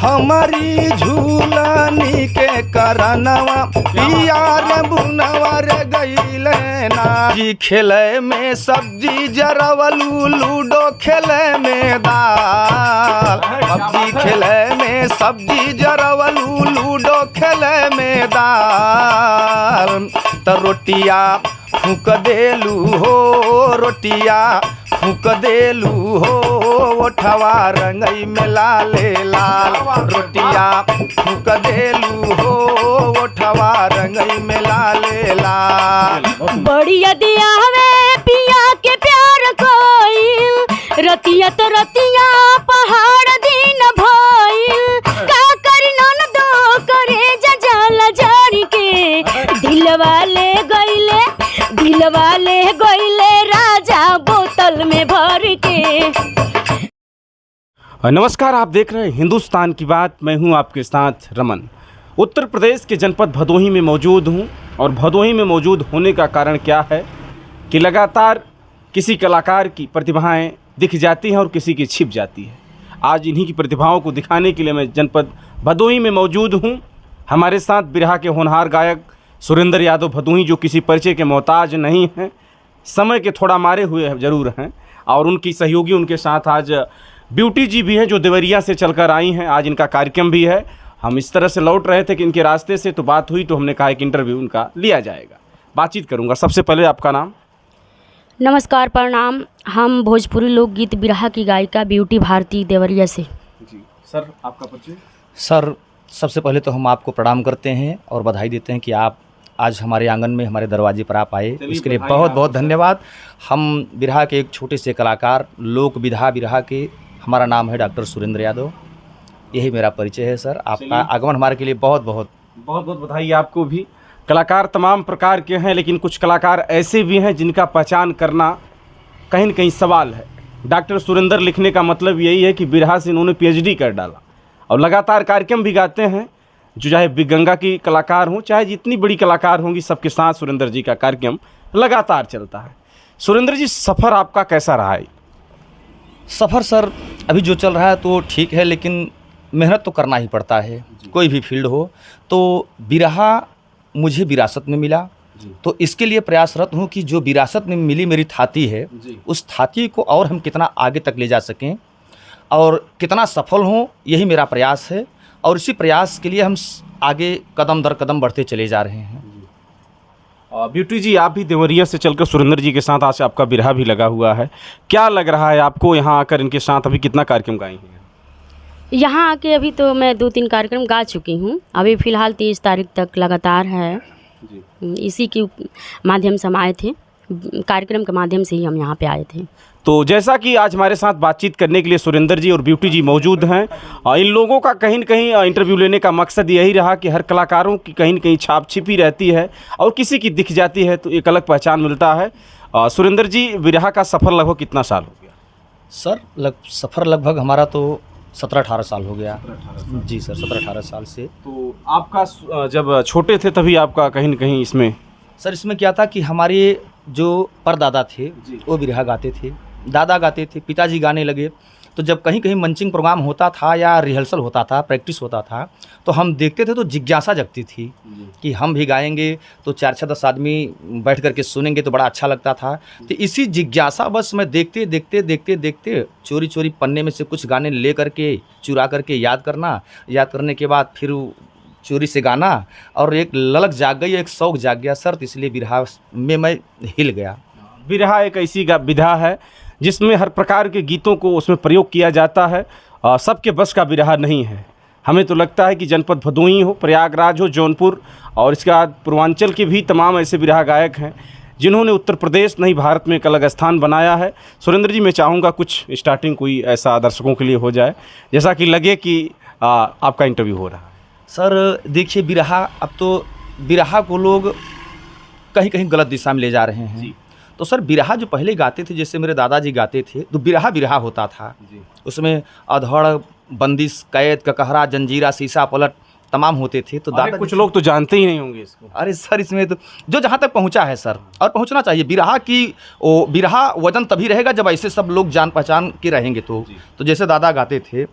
हमारी झूलनी के करनवा यार बुनवा रे गईले ना जी खेले में सब्जी जरवलू लूडो खेले में दाल पबजी खेले में सब्जी जरवलू लूडो खेले में दाल त रोटिया फूक देलू हो रोटिया फूक देलू हो ओठवा रंगई में लाले लाल रोटिया फूक देलू हो ओठवा रंगई में लाले लाल बढ़िया दिया हवे पिया के प्यार कोई रतिया तो रतिया पहाड़ दिन भइल का करी नन दो करे जला जारी के दिल वाले गइले राजा बोतल में भर के। नमस्कार, आप देख रहे हैं हिंदुस्तान की बात। मैं हूं आपके साथ रमन। उत्तर प्रदेश के जनपद भदोही में मौजूद हूं और भदोही में मौजूद होने का कारण क्या है कि लगातार किसी कलाकार की प्रतिभाएं दिख जाती हैं और किसी की छिप जाती है। आज इन्हीं की प्रतिभाओं को दिखाने के लिए मैं जनपद भदोही में मौजूद हूं। हमारे साथ बिरहा के होनहार गायक सुरेंद्र यादव भदोही, जो किसी परिचय के मोहताज नहीं हैं, समय के थोड़ा मारे हुए ज़रूर हैं, और उनकी सहयोगी उनके साथ आज ब्यूटी जी भी हैं जो देवरिया से चलकर आई हैं। आज इनका कार्यक्रम भी है। हम इस तरह से लौट रहे थे कि इनके रास्ते से तो बात हुई, तो हमने कहा एक इंटरव्यू उनका लिया जाएगा। बातचीत करूंगा। सबसे पहले आपका नाम? नमस्कार, प्रणाम। हम भोजपुरी लोकगीत बिरहा की गायिका ब्यूटी भारती देवरिया से। जी सर, आपका परिचय? सर, सबसे पहले तो हम आपको प्रणाम करते हैं और बधाई देते हैं कि आप आज हमारे आंगन में हमारे दरवाजे पर आप आए। इसके लिए बहुत बहुत धन्यवाद। हम बिरहा के एक छोटे से कलाकार, लोक विधा बिरहा के, हमारा नाम है डॉक्टर सुरेंद्र यादव। यही मेरा परिचय है सर। आपका आगमन हमारे के लिए बहुत बहुत बधाई आपको भी। कलाकार तमाम प्रकार के हैं, लेकिन कुछ कलाकार ऐसे भी हैं जिनका पहचान करना कहीं न कहीं सवाल है। डॉक्टर सुरेंद्र लिखने का मतलब यही है कि बिरहा से इन्होंने PhD कर डाला और लगातार कार्यक्रम भी गाते हैं, जो चाहे बिगंगा की कलाकार हों, चाहे जितनी बड़ी कलाकार होंगी, सबके साथ सुरेंद्र जी का कार्यक्रम लगातार चलता है। सुरेंद्र जी, सफ़र आपका कैसा रहा है? सफ़र सर अभी जो चल रहा है तो ठीक है, लेकिन मेहनत तो करना ही पड़ता है, कोई भी फील्ड हो। तो बिरहा मुझे विरासत में मिला, तो इसके लिए प्रयासरत हूँ कि जो विरासत में मिली मेरी थाती है, उस थाती को और हम कितना आगे तक ले जा सकें और कितना सफल हों, यही मेरा प्रयास है। और इसी प्रयास के लिए हम आगे कदम दर कदम बढ़ते चले जा रहे हैं। ब्यूटी जी, आप भी देवरिया से चलकर सुरेंद्र जी के साथ आज आपका बिरहा भी लगा हुआ है। क्या लग रहा है आपको यहाँ आकर इनके साथ? अभी कितना कार्यक्रम गाए हैं? यहाँ आके अभी तो मैं 2-3 कार्यक्रम गा चुकी हूँ। अभी फ़िलहाल 30 तारीख तक लगातार है जी। इसी के माध्यम से हम आए थे, कार्यक्रम के माध्यम से ही हम यहाँ पे आए थे। तो जैसा कि आज हमारे साथ बातचीत करने के लिए सुरेंद्र जी और ब्यूटी जी मौजूद हैं, इन लोगों का कहीं न कहीं इंटरव्यू लेने का मकसद यही रहा कि हर कलाकारों की कहीं न कहीं छाप छिपी रहती है और किसी की दिख जाती है तो एक अलग पहचान मिलता है। सुरेंद्र जी, बिरहा का सफ़र लगभग कितना साल हो गया? सर सफ़र लगभग हमारा तो 17-18 साल हो गया। जी सर, 17-18 साल से। तो आपका जब छोटे थे तभी आपका कहीं न कहीं इसमें? सर, इसमें क्या था कि हमारे जो परदादा थे वो बिरहा गाते थे, दादा गाते थे, पिताजी गाने लगे। तो जब कहीं कहीं मंचिंग प्रोग्राम होता था या रिहर्सल होता था, प्रैक्टिस होता था, तो हम देखते थे तो जिज्ञासा जगती थी कि हम भी गाएंगे तो 4-6-10 आदमी बैठ करके सुनेंगे तो बड़ा अच्छा लगता था। तो इसी जिज्ञासा बस मैं देखते देखते चोरी चोरी पन्ने में से कुछ गाने ले करके चुरा करके याद करने के बाद फिर चोरी से गाना, और एक ललक जाग गई, एक शौक़ जाग गया सर। तो इसलिए बिरहा में मैं हिल गया। बिरहा एक ऐसी विधा है जिसमें हर प्रकार के गीतों को उसमें प्रयोग किया जाता है। सबके बस का बिरहा नहीं है। हमें तो लगता है कि जनपद भदोही हो, प्रयागराज हो, जौनपुर और इसके बाद पूर्वांचल के भी तमाम ऐसे बिरहा गायक हैं जिन्होंने उत्तर प्रदेश नहीं भारत में एक अलग स्थान बनाया है। सुरेंद्र जी, मैं चाहूँगा कुछ स्टार्टिंग कोई ऐसा दर्शकों के लिए हो जाए जैसा कि लगे कि आपका इंटरव्यू हो रहा है। सर देखिए, बिरहा, अब तो बिरहा को लोग कहीं कहीं गलत दिशा में ले जा रहे हैं। तो सर, बिरहा जो पहले गाते थे, जैसे मेरे दादाजी गाते थे, तो बिरहा होता था। उसमें अधड़, बंदिश, कैद, ककहरा, जंजीरा, शीशा पलट तमाम होते थे। तो दादा, कुछ लोग तो जानते ही नहीं होंगे इसको। अरे सर, इसमें तो जो जहाँ तक पहुँचा है सर, और पहुँचना चाहिए। बिरहा वजन तभी रहेगा जब ऐसे सब लोग जान पहचान के रहेंगे। तो जैसे दादा गाते थे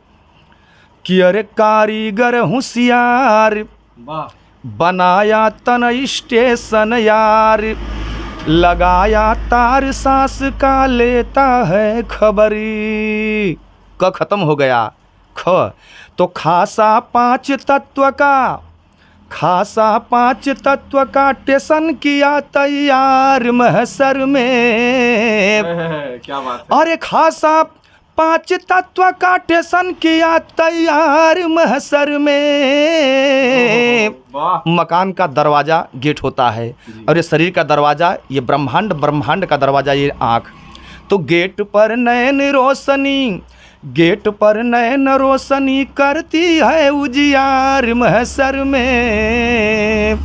कि अरे कारीगर होशियार वाह बनाया तन स्टेशन यार, लगाया तार सांस का लेता है खबरी। क खत्म हो गया, ख तो खासा 5 तत्व का, खासा 5 तत्व का टेसन किया तैयार महशर में। क्या बात है। अरे खासा 5 तत्व का टेसन किया तैयार महशर में। वाह मकान का दरवाजा गेट होता है और ये शरीर का दरवाजा, ये ब्रह्मांड, ब्रह्मांड का दरवाजा ये आँख। तो गेट पर नयन रोशनी, गेट पर नयन रोशनी करती है उजियार महशर में।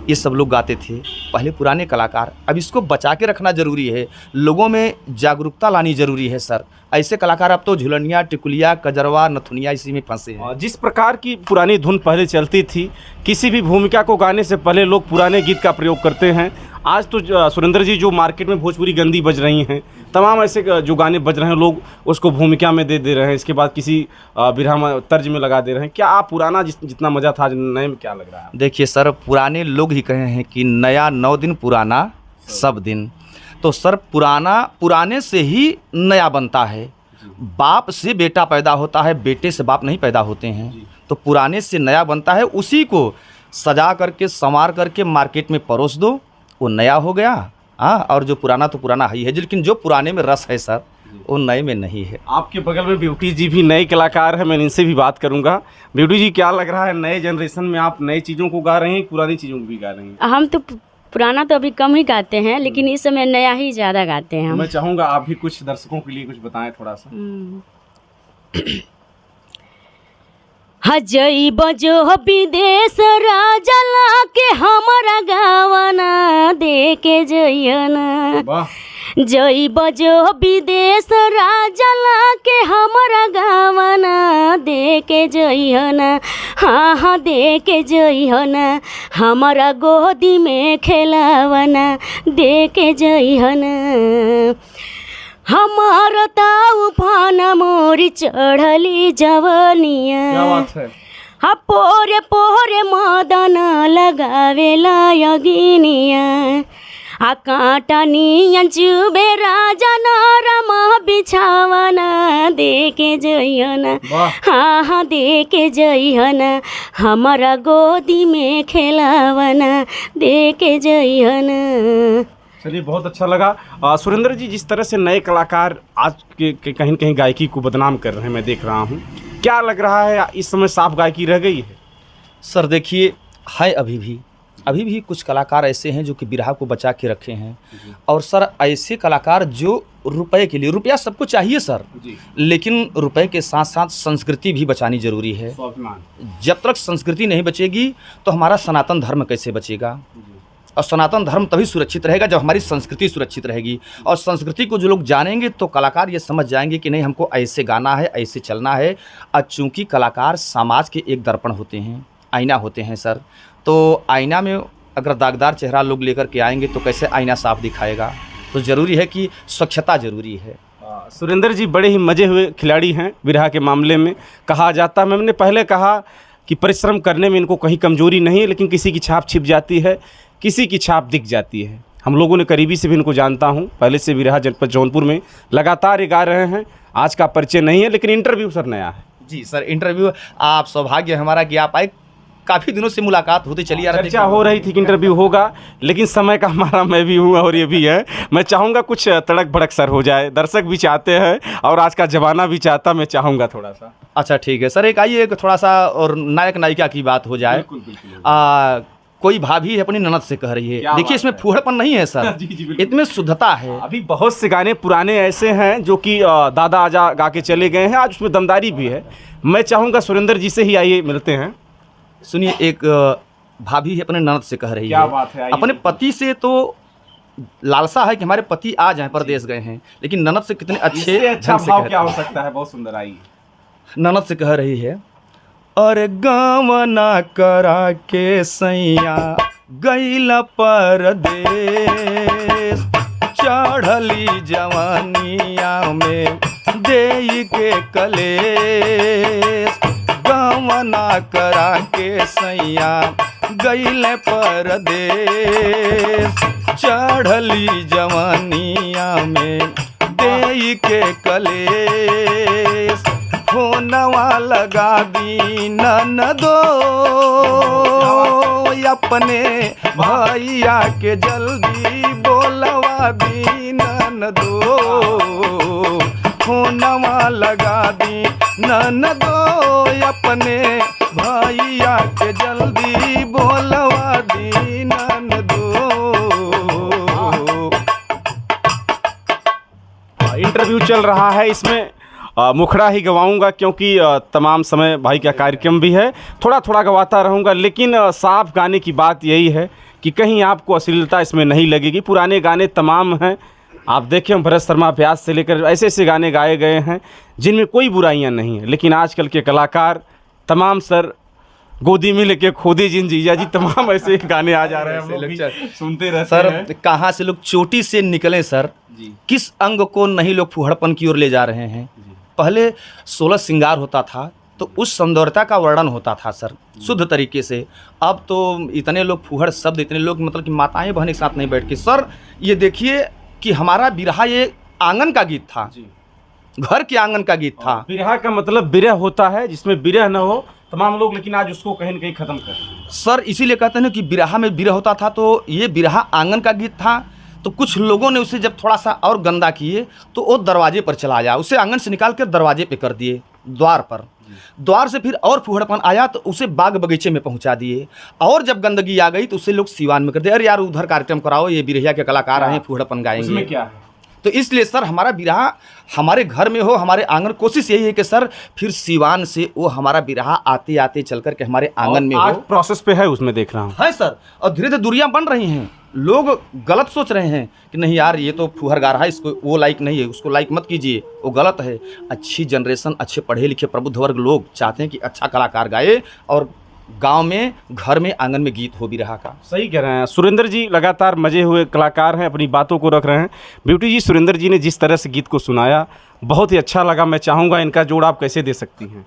ये सब लोग गाते थे पहले पुराने कलाकार। अब इसको बचा के रखना ज़रूरी है, लोगों में जागरूकता लानी ज़रूरी है सर। ऐसे कलाकार अब तो झुलनिया, टिकुलिया, कजरवा, नथुनिया इसी में फंसे हैं। जिस प्रकार की पुरानी धुन पहले चलती थी, किसी भी भूमिका को गाने से पहले लोग पुराने गीत का प्रयोग करते हैं। आज तो सुरेंद्र जी जो मार्केट में भोजपुरी गंदी बज रही हैं, तमाम ऐसे जो गाने बज रहे हैं लोग उसको भूमिका में दे रहे हैं, इसके बाद किसी बिरहा तर्ज में लगा दे रहे हैं। क्या आप पुराना जितना मज़ा था नए में क्या लग रहा है? देखिए सर, पुराने लोग ही कहे हैं कि नया 9 दिन, पुराना सब दिन। तो सर पुराने से ही नया बनता है। बाप से बेटा पैदा होता है, बेटे से बाप नहीं पैदा होते हैं। तो पुराने से नया बनता है, उसी को सजा करके संवार करके मार्केट में परोस दो, वो नया हो गया। हाँ, और जो पुराना तो पुराना ही है, लेकिन जो पुराने में रस है सर वो नए में नहीं है। आपके बगल में ब्यूटी जी भी नए कलाकार हैं, मैं इनसे भी बात करूंगा। ब्यूटी जी, क्या लग रहा है नए जनरेशन में आप नई चीज़ों को गा रहे हैं, पुरानी चीज़ों को भी गा रहे हैं? हम तो पुराना तो अभी कम ही गाते हैं, लेकिन इस समय नया ही ज़्यादा गाते हैं हम। मैं चाहूँगा आप भी कुछ दर्शकों के लिए कुछ बताएं थोड़ा सा। हजई बजो विदेश राजा लाके हमारा गावना दे के जइयना। वाह जई बजो विदेश राजा लाके हमारा गावना दे के जइयना। हाँ हाँ दे के जइयना, हमारा गोदी में खेलावना दे के जइयना। हमारा ताऊ फाना मोरी चढ़ली जवनिया। क्या बात है। हा पोरे पोरे मदन लगावेला यगिनिया। आ कांटा नियन चुबे राजा नरम बिछावना दे के जइयना। हाँ हाँ दे के जइयना, हमारा गोदी में खेलावना दे के जइयना। चलिए, बहुत अच्छा लगा। सुरेंद्र जी, जिस तरह से नए कलाकार आज के कहीं न कहीं गायकी को बदनाम कर रहे हैं, मैं देख रहा हूँ, क्या लग रहा है इस समय साफ गायकी रह गई है? सर देखिए, है अभी भी कुछ कलाकार ऐसे हैं जो कि बिरहा को बचा के रखे हैं। और सर ऐसे कलाकार जो रुपए के लिए, रुपया सबको चाहिए सर, लेकिन रुपए के साथ साथ संस्कृति भी बचानी ज़रूरी है। जब तक संस्कृति नहीं बचेगी तो हमारा सनातन धर्म कैसे बचेगा? और सनातन धर्म तभी सुरक्षित रहेगा जब हमारी संस्कृति सुरक्षित रहेगी। और संस्कृति को जो लोग जानेंगे तो कलाकार ये समझ जाएंगे कि नहीं, हमको ऐसे गाना है, ऐसे चलना है। और चूँकि कलाकार समाज के एक दर्पण होते हैं, आईना होते हैं सर, तो आईना में अगर दागदार चेहरा लोग लेकर के आएंगे तो कैसे आईना साफ दिखाएगा? तो ज़रूरी है कि स्वच्छता ज़रूरी है। सुरेंद्र जी बड़े ही मजे हुए खिलाड़ी हैं बिरहा के मामले में। कहा जाता, मैंने पहले कहा कि परिश्रम करने में इनको कहीं कमजोरी नहीं है, लेकिन किसी की छाप छिप जाती है, किसी की छाप दिख जाती है। हम लोगों ने करीबी से भी इनको जानता हूँ, पहले से बिरहा जनपद जौनपुर में लगातार ये गा रहे हैं। आज का परिचय नहीं है, लेकिन इंटरव्यू सर नया है। जी सर, इंटरव्यू आप सौभाग्य हमारा कि आप आए। काफ़ी दिनों से मुलाकात होती चली आ रही, चर्चा हो रही थी कि इंटरव्यू होगा, लेकिन समय का हमारा मैं भी हूँ और ये भी है। मैं चाहूँगा कुछ तड़क भड़क सर हो जाए, दर्शक भी चाहते हैं और आज का ज़माना भी चाहता, मैं चाहूँगा थोड़ा सा। अच्छा ठीक है सर, एक आइए थोड़ा सा और नायक नायिका की बात हो जाए। कोई भाभी है अपनी ननद से कह रही है, देखिए इसमें फूहड़पन नहीं है सर, इसमें शुद्धता है। अभी बहुत से गाने पुराने ऐसे हैं जो कि दादा आजा गा के चले गए हैं, आज उसमें दमदारी भी है। मैं चाहूँगा सुरेंद्र जी से ही आइए मिलते हैं। सुनिए, एक भाभी है अपने ननद से कह रही क्या है, बात है, अपने पति से तो लालसा है कि हमारे पति आ जाएं, परदेश गए हैं, लेकिन ननद से कितने अच्छे अच्छा भाव क्या हो सकता है? बहुत सुंदर। आइए, ननद से कह रही है, अरे गावना करा के सैया गईला परदेश, चढ़ली जवानिया में देई के कलेश, गवना करा के सैया गईले परदेश, चढ़ली जवानिया में देई के कलेश, फोनवा लगा दी ननदो अपने भैया के जल्दी बोलवा दी ननदो, फोनवा लगा दी ननदो अपने भैया के जल्दी बोलवा दी ननदो। इंटरव्यू चल रहा है, इसमें मुखड़ा ही गवाऊंगा क्योंकि तमाम समय भाई का कार्यक्रम भी है, थोड़ा थोड़ा गवाता रहूंगा, लेकिन साफ गाने की बात यही है कि कहीं आपको अश्लीलता इसमें नहीं लगेगी। पुराने गाने तमाम हैं, आप देखें भरत शर्मा व्यास से लेकर ऐसे ऐसे गाने गाए गए हैं जिनमें कोई बुराइयां नहीं है, लेकिन आजकल के कलाकार तमाम सर गोदी में लेके खोदे जिन जीजा जी, तमाम ऐसे गाने आ जा रहे हैं, हम लोग भी सुनते रहते हैं। सर कहाँ से लोग चोटी से निकले सर, किस अंग को नहीं लोग फूहड़पन की ओर ले जा रहे हैं। पहले 16 श्रृंगार होता था तो उस सौंदर्यता का वर्णन होता था सर शुद्ध तरीके से, अब तो इतने लोग फूहड़ शब्द, इतने लोग मतलब कि माताएं बहन एक साथ नहीं बैठ के। सर ये देखिए कि हमारा बिरहा ये आंगन का गीत था, घर के आंगन का गीत था। बिरहा का मतलब बिरह होता है जिसमें बिरह न हो तमाम लोग, लेकिन आज उसको कहीं न कहीं ख़त्म कर सर इसीलिए कहते हैं कि बिरहा में बिरह होता था, तो ये बिरहा आंगन का गीत था। तो कुछ लोगों ने उसे जब थोड़ा सा और गंदा किए तो वो दरवाजे पर चला आया, उसे आंगन से निकाल कर दरवाजे पे कर दिए, द्वार पर। द्वार से फिर और फूहड़पन आया तो उसे बाग बगीचे में पहुंचा दिए, और जब गंदगी आ गई तो उसे लोग सिवान में कर दिए, अरे यार उधर कार्यक्रम कराओ, ये बिरहिया के कलाकार आए हैं फूहड़पन गाएंगे। उसमें क्या है? तो इसलिए सर हमारा बिरहा हमारे घर में हो, हमारे आंगन, कोशिश यही है कि सर फिर सिवान से वो हमारा बिरहा आते आते चल कर के हमारे आंगन में आज हो। प्रोसेस पे है, उसमें देख रहा हूँ है सर, और धीरे धीरे दूरियां बन रही हैं। लोग गलत सोच रहे हैं कि नहीं यार ये तो फूहर गा रहा है, इसको वो लाइक नहीं है, उसको लाइक मत कीजिए, वो गलत है। अच्छी जनरेशन, अच्छे पढ़े लिखे प्रबुद्ध वर्ग लोग चाहते हैं कि अच्छा कलाकार गाए और गांव में, घर में, आंगन में गीत हो भी रहा का। सही कह रहे हैं सुरेंद्र जी, लगातार मजे हुए कलाकार हैं, अपनी बातों को रख रहे हैं। ब्यूटी जी, सुरेंद्र जी ने जिस तरह से गीत को सुनाया बहुत ही अच्छा लगा। मैं चाहूँगा इनका जोड़ आप कैसे दे सकती हैं?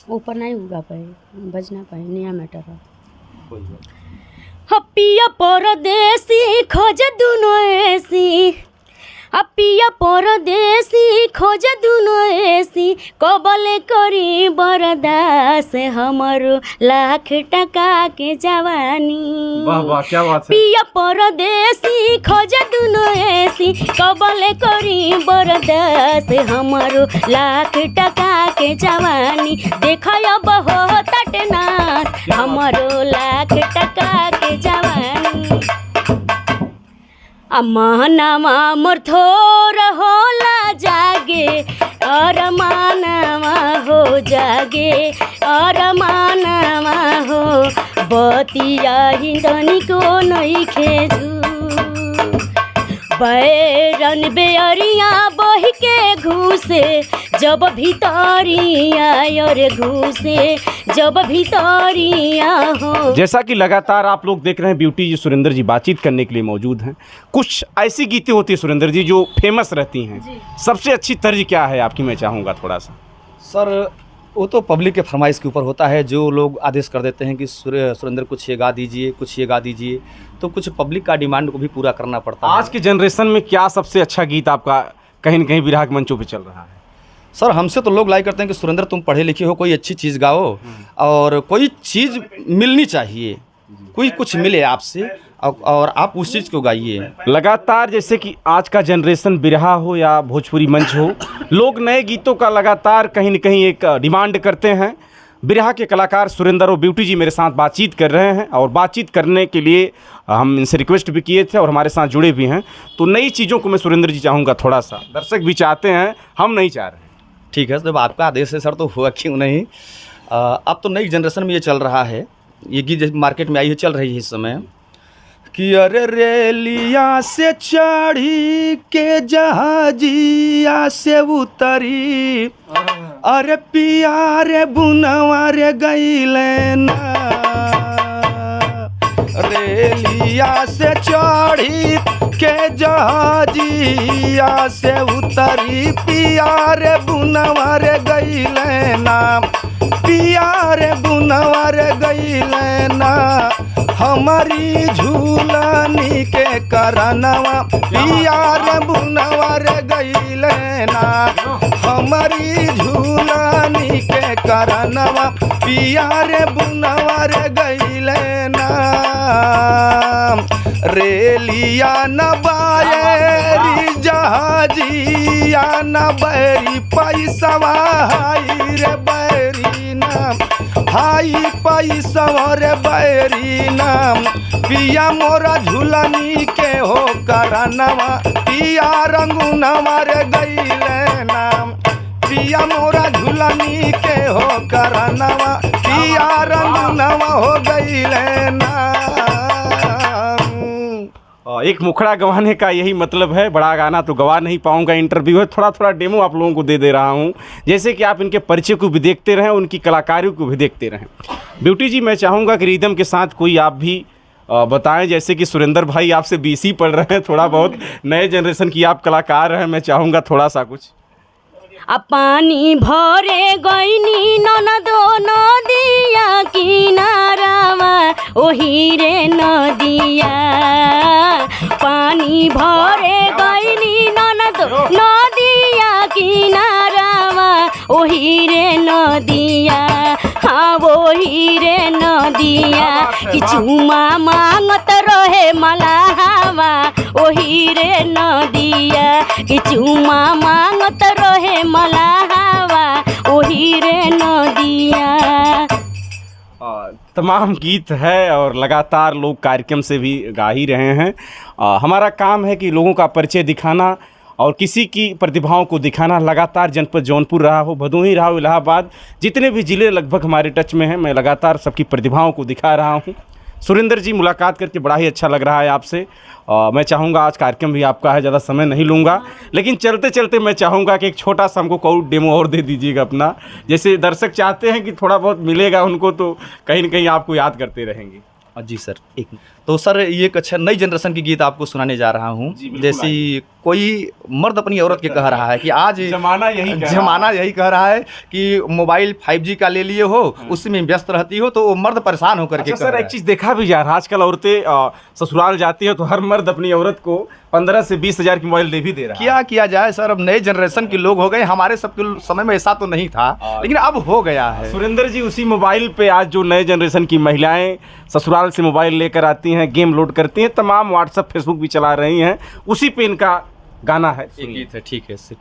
ऊपर नहीं होगा पाए, बजना पाए, नया मैटर है। हपिया परदेसी खोज दुनो ऐसी, हपिया परदेसी खोज दुनो ऐसी, कबले करी बरदास हमरो लाख टका के जवानी। वाह वाह, क्या बात है। पिया परदेसी खोज दुनो ऐसी, कबले करी बरदास हमरो लाख टका के जवानी। देखो बहुत नाच हमरो लाख टका के जवानी। अमानमा मोर थोर होला जागे, और मानवा हो जागे, और मानवा हो बतिया हिंदनी को नहीं खेजू। बैरन बेअरिया बही के घूसे जब भीतरिया, और घूसे जब भीतरिया हो। जैसा कि लगातार आप लोग देख रहे हैं ब्यूटी जी, सुरेंद्र जी बातचीत करने के लिए मौजूद हैं। कुछ ऐसी गीतें होती हैं सुरेंद्र जी जो फेमस रहती हैं, सबसे अच्छी तर्ज क्या है आपकी, मैं चाहूँगा थोड़ा सा। सर वो तो पब्लिक के फरमाइश के ऊपर होता है, जो लोग आदेश कर देते हैं कि सुरेंद्र कुछ ये गा दीजिए, कुछ ये गा दीजिए, तो कुछ पब्लिक का डिमांड को भी पूरा करना पड़ता है। आज के जनरेशन में क्या सबसे अच्छा गीत आपका कहीं न कहीं विराग मंचों पे चल रहा है? सर हमसे तो लोग लाइक करते हैं कि सुरेंद्र तुम पढ़े लिखे हो, कोई अच्छी चीज़ गाओ, और कोई चीज़ मिलनी चाहिए, कोई कुछ मिले आपसे, और आप उस चीज़ को गाइए। लगातार जैसे कि आज का जनरेशन बिरहा हो या भोजपुरी मंच हो, लोग नए गीतों का लगातार कहीं न कहीं एक डिमांड करते हैं। बिरहा के कलाकार सुरेंद्र और ब्यूटी जी मेरे साथ बातचीत कर रहे हैं, और बातचीत करने के लिए हम इनसे रिक्वेस्ट भी किए थे और हमारे साथ जुड़े भी हैं। तो नई चीज़ों को मैं सुरेंद्र जी चाहूँगा थोड़ा सा, दर्शक भी चाहते हैं, हम नहीं चाह रहे। ठीक है, जब आपका आदेश है सर तो हुआ क्यों नहीं। अब तो नई जनरेशन में ये चल रहा है, ये गीत मार्केट में आई है, चल रही है इस समय कि अरे रेलिया से चढ़ी के जहाजिया से उतरी, अरे पिया रे बुनवा रे गईले ना। रेलिया से चढ़ी के जहाजिया से उतरी पियार बुनवर गईले ना, पियार बुनवर गईले ना, हमारी झूलनी के करनवा पियार बुनवर गईले ना, हमारी झूलनी के करनवा पियार बुनवर गईले ना। रेलिया न बायरी जहाजिया न बैरी पैसवा हाई रे बैरी नाम, हाई पैसवा रे बैरी नाम, पिया मोरा झूलनी के हो करनवा पिया रंगुनवा रे गईले नाम, पिया मोरा झूलनी के हो करनवा पिया रंगुनवा हो गईले नाम। एक मुखड़ा गवाने का यही मतलब है। बड़ा गाना तो गवा नहीं पाऊंगा, इंटरव्यू है, थोड़ा थोड़ा डेमो आप लोगों को दे रहा हूं, जैसे कि आप इनके परिचय को भी देखते रहें, उनकी कलाकारी को भी देखते रहें। ब्यूटी जी, मैं चाहूँगा कि रिदम के साथ कोई आप भी बताएं, जैसे कि सुरेंद्र भाई आपसे बीसी पढ़ रहे हैं, थोड़ा बहुत नए जनरेशन की आप कलाकार हैं, मैं चाहूँगा थोड़ा सा कुछ। आ पानी भरे गईनी ननदो नदिया किनारावा ओही रे नदिया, पानी भरे गईनी ननदो नदिया किनारावा ओही रे नदिया, हाँ वही रे नदिया, कि चुमा मांगत रहे मलाहवा ओही रे नदिया, कि चुमा मांगत रहे मलाहवा ओही रे नदिया। तमाम गीत है और लगातार लोग कार्यक्रम से भी गा ही रहे हैं। हमारा काम है कि लोगों का परिचय दिखाना और किसी की प्रतिभाओं को दिखाना। लगातार जनपद जौनपुर रहा हो, भदोही रहा हो, इलाहाबाद, जितने भी ज़िले लगभग हमारे टच में हैं, मैं लगातार सबकी प्रतिभाओं को दिखा रहा हूं। सुरेंद्र जी, मुलाकात करके बड़ा ही अच्छा लग रहा है आपसे। मैं चाहूँगा, आज कार्यक्रम भी आपका है, ज़्यादा समय नहीं लूँगा, लेकिन चलते चलते मैं चाहूँगा कि एक छोटा सा हमको कोई डेमो और दे दीजिएगा अपना, जैसे दर्शक चाहते हैं कि थोड़ा बहुत मिलेगा उनको तो कहीं न कहीं आपको याद करते रहेंगे। जी सर, एक तो सर ये एक अच्छा नई जनरेशन की गीत आपको सुनाने जा रहा हूँ। जैसे कोई मर्द अपनी औरत के कह रहा है कि आज जमाना यही कह रहा है कि मोबाइल 5G का ले लिए हो, उसी में व्यस्त रहती हो, तो वो मर्द परेशान होकर के सर एक चीज़ देखा भी जा रहा है, आजकल औरतें ससुराल जाती हैं तो हर मर्द अपनी औरत को 15 से 20 हज़ार की मोबाइल दे भी दे रहा है। क्या किया जाए सर, अब नए जनरेशन के लोग हो गए, हमारे सबके समय में ऐसा तो नहीं था, लेकिन अब हो गया है। सुरेंद्र जी, उसी मोबाइल पे आज जो नए जनरेशन की महिलाएं ससुराल से मोबाइल लेकर आती हैं, गेम लोड करती हैं, तमाम व्हाट्सएप फेसबुक भी चला रही हैं, उसी पे इनका गाना है, एक गीत है, ठीक है सर।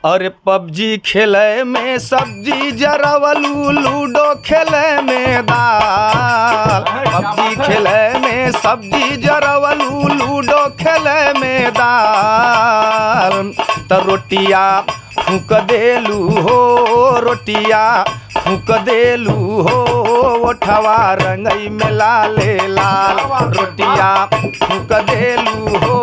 अरे PUBG खेले में सब्जी जरावलू, लूडो खेले में दाल, PUBG खेले में सब्जी जरावलू, लूडो खेले में दाल, तो रोटिया फूक देलू हो, रोटिया फूक देलू हो, ओठवा रंगई में लाले लाल, रोटिया फूक देलू हो,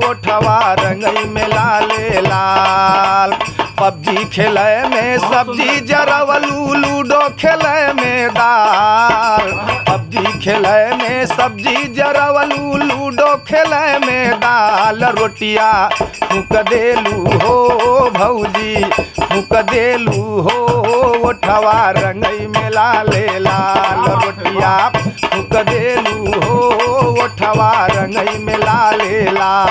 ओठवा रंगई में लाले लाल, PUBG खेले में सब्जी जरावलू, लूडो खेले में दाल, PUBG खेले में सब्जी जरावलू, लूडो खेले में दाल, रोटिया फूक देलू हो भौजी, फूक देलू हो, ओठवा रंगई में लाले लाल, रोटिया फूक देलू हो, ओठवा रंगई में लाले लाल।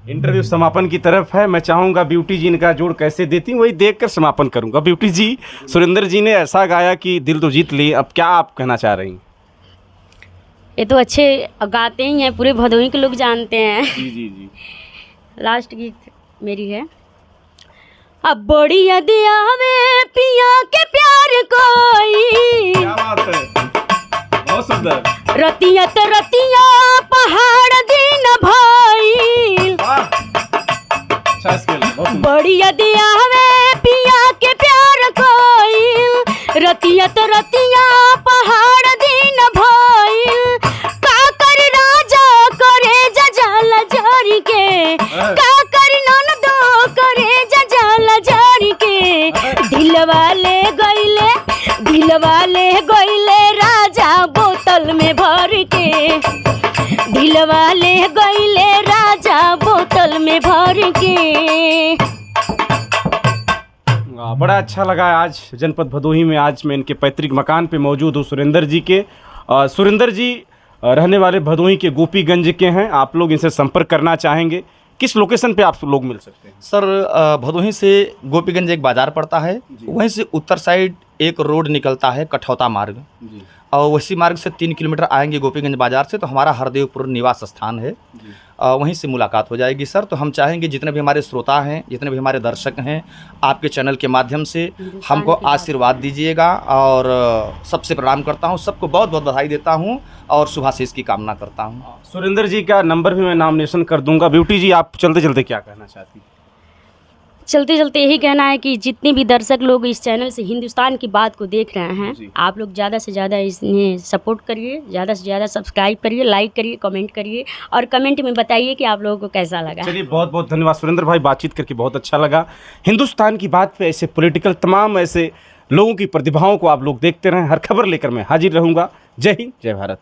इंटरव्यू समापन की तरफ है। मैं चाहूँगा ब्यूटी जी इनका जोड़ कैसे देती वही देखकर समापन करूँगा। ब्यूटी जी, सुरेंद्र जी ने ऐसा गाया कि दिल तो जीत ली, अब क्या आप कहना चाह रही हैं? ये तो अच्छे गाते ही हैं, पूरे भदोही के लोग जानते हैं। जी जी जी। लास्ट गीत मेरी है। अब बड़ी याद आवे पिया के प्यार कोई, क्या बात है, बहुत सुंदर। रतिया तो रतिया पहाड़ दिन भइल, बड़ी याद आवे पिया के प्यार कोई, रतिया तो रतिया पहाड़ दिन भइल, का कर राजा करे जजाल जोरी के, का कर ननदो करे जजाल जोरी के, दिलवाले गइले राजा बोतल दिलवा ले गईले राजा बोतल में भर के। बड़ा अच्छा लगा। आज जनपद भदोही में आज मैं इनके पैतृक मकान पे मौजूद हूँ सुरेंद्र जी के। सुरेंद्र जी रहने वाले भदोही के गोपीगंज के हैं। आप लोग इनसे संपर्क करना चाहेंगे, किस लोकेशन पे आप लोग मिल सकते हैं? सर भदोही से गोपीगंज एक बाज़ार पड़ता है, वहीं से उत्तर साइड एक रोड निकलता है कठौता मार्ग, और उसी मार्ग से 3 किलोमीटर आएंगे गोपीगंज बाज़ार से तो हमारा हरदेवपुर निवास स्थान है, वहीं से मुलाकात हो जाएगी सर। तो हम चाहेंगे जितने भी हमारे श्रोता हैं, जितने भी हमारे दर्शक हैं, आपके चैनल के माध्यम से हमको आशीर्वाद दीजिएगा, और सबसे प्रणाम करता हूं, सबको बहुत बहुत बधाई देता हूं और शुभाशीष की कामना करता हूं। सुरेंद्र जी का नंबर भी मैं नॉमिनेशन कर दूंगा। ब्यूटी जी, आप चलते चलते क्या कहना चाहती हैं? चलते चलते यही कहना है कि जितने भी दर्शक लोग इस चैनल से हिंदुस्तान की बात को देख रहे हैं, आप लोग ज़्यादा से ज़्यादा इसमें सपोर्ट करिए, ज़्यादा से ज़्यादा सब्सक्राइब करिए, लाइक करिए, कमेंट करिए, और कमेंट में बताइए कि आप लोगों को कैसा लगा। चलिए, बहुत बहुत धन्यवाद सुरेंद्र भाई, बातचीत करके बहुत अच्छा लगा। हिंदुस्तान की बात पे ऐसे पॉलिटिकल तमाम ऐसे लोगों की प्रतिभाओं को आप लोग देखते रहें। हर खबर लेकर मैं हाजिर रहूँगा। जय हिंद, जय भारत।